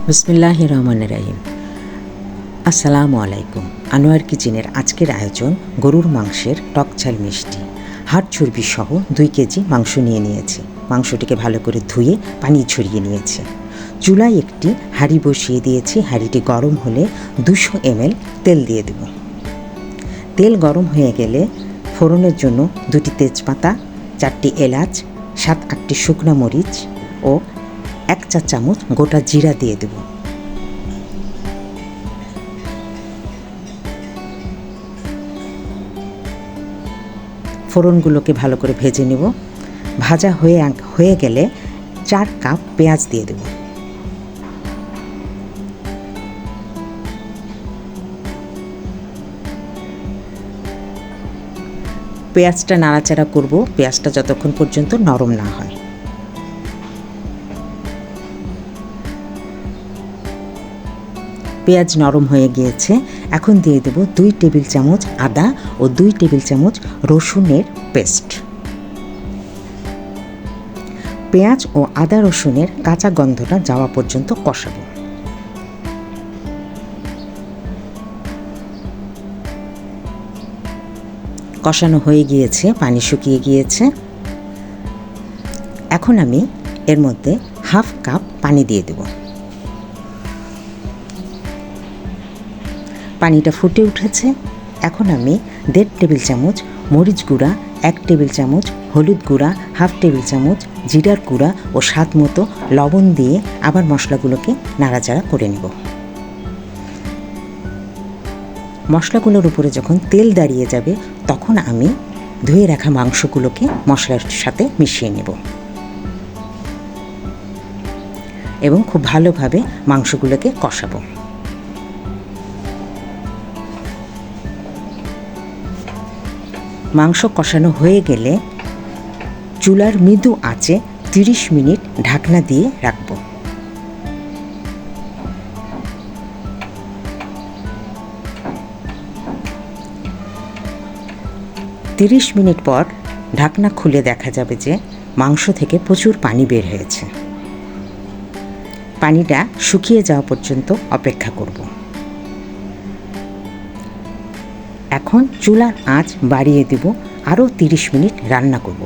বিসমিল্লাহির রহমানির রহিম। আসসালামু আলাইকুম। আনোয়ার কিচেনের আজকের আয়োজন গরুর মাংসের টক ঝাল মিষ্টি। হাড় চর্বি সহ 2 কেজি মাংস নিয়েছি। মাংসটিকে ভালো করে ধুয়ে পানি ঝরিয়ে নিয়েছি। চুলায় একটি হাঁড়ি বসিয়ে দিয়েছি। হাঁড়িটি গরম হলে 200 ml তেল দিয়ে দেব। তেল গরম হয়ে গেলে ফোড়নের জন্য 2টি তেজপাতা, 4টি এলাচ, 7-8টি শুকনো মরিচ ও 1 চা চামচ গোটা জিরা দিয়ে দেব। ফোড়নগুলোকে ভালো করে ভেজে নেব। ভাজা হয়ে গেলে 4 কাপ পেঁয়াজ দিয়ে দেব। পেঁয়াজটা নাড়াচাড়া করব পেঁয়াজটা যতক্ষণ পর্যন্ত নরম না হয়। পেঁয়াজ নরম হয়ে গিয়েছে। এখন দিয়ে দেব 2 টেবিল চামচ আদা ও 2 টেবিল চামচ রসুনের পেস্ট। পেঁয়াজ ও আদা রসুনের কাঁচা গন্ধটা যাওয়া পর্যন্ত কষাবো। কষানো হয়ে গিয়েছে, পানি শুকিয়ে গিয়েছে। এখন আমি এর মধ্যে 1/2 কাপ পানি দিয়ে দেব। পানিটা ফুটে উঠেছে। এখন আমি 1.5 টেবিল চামচ মরিচ গুঁড়া, 1 টেবিল চামচ হলুদ গুঁড়া, 1/2 টেবিল চামচ জিরার গুঁড়া ও স্বাদ মতো লবণ দিয়ে আবার মশলাগুলোকে নাড়াচাড়া করে নেব। মশলাগুলোর উপরে যখন তেল দাঁড়িয়ে যাবে তখন আমি ধুয়ে রাখা মাংসগুলোকে মশলার সাথে মিশিয়ে নেব এবং খুব ভালোভাবে মাংসগুলোকে কষাবো। মাংস কষানো হয়ে গেলে চুলার মৃদু আঁচে 30 মিনিট ঢাকনা দিয়ে রাখব। 30 মিনিট পর ঢাকনা খুলে দেখা যাবে যে মাংস থেকে প্রচুর পানি বের হয়েছে। পানিটা শুকিয়ে যাওয়া পর্যন্ত অপেক্ষা করব। এখন চুলার আঁচ বাড়িয়ে দেব, আরও 30 মিনিট রান্না করব।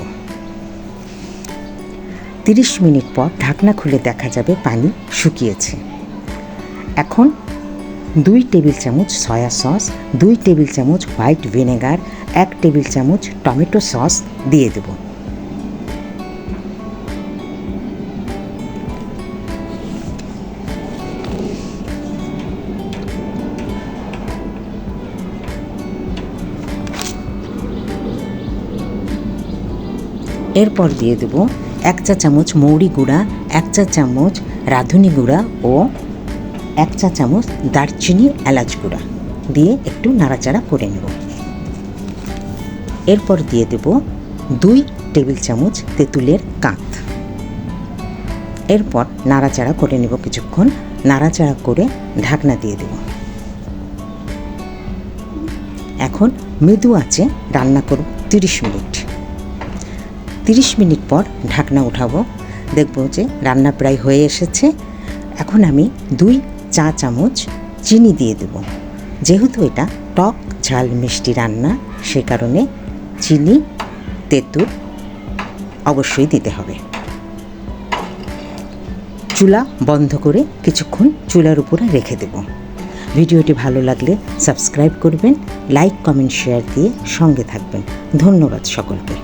30 মিনিট পর ঢাকনা খুলে দেখা যাবে পানি শুকিয়েছে। এখন 2 টেবিল চামচ সয়া সস, 2 টেবিল চামচ হোয়াইট ভিনেগার, 1 টেবিল চামচ টমেটো সস দিয়ে দেব। এরপর দিয়ে দেব 1 চা চামচ মৌরি গুঁড়া, 1 চা চামচ রাঁধুনি গুঁড়া ও 1 চা চামচ দারচিনি এলাচ গুঁড়া দিয়ে একটু নাড়াচাড়া করে নেব। এরপর দিয়ে দেব 2 টেবিল চামচ তেঁতুলের কাঁচ। এরপর নাড়াচাড়া করে নেব কিছুক্ষণ। নাড়াচাড়া করে ঢাকনা দিয়ে দেব। এখন মৃদু আঁচে রান্না করব 30 মিনিট। 30 মিনিট পর ঢাকনা উঠাবো। দেখব যে রান্না প্রায় হয়ে এসেছে। এখন আমি 2 চা চামচ চিনি দিয়ে দেব। যেহেতু এটা টক ঝাল মিষ্টি রান্না, সে কারণে চিনি, তেঁতুল অবশ্যই দিতে হবে। চুলা বন্ধ করে কিছুক্ষণ চুলার উপরে রেখে দেব। ভিডিওটি ভালো লাগলে সাবস্ক্রাইব করবেন, লাইক, কমেন্ট, শেয়ার দিয়ে সঙ্গে থাকবেন। ধন্যবাদ সকলকে।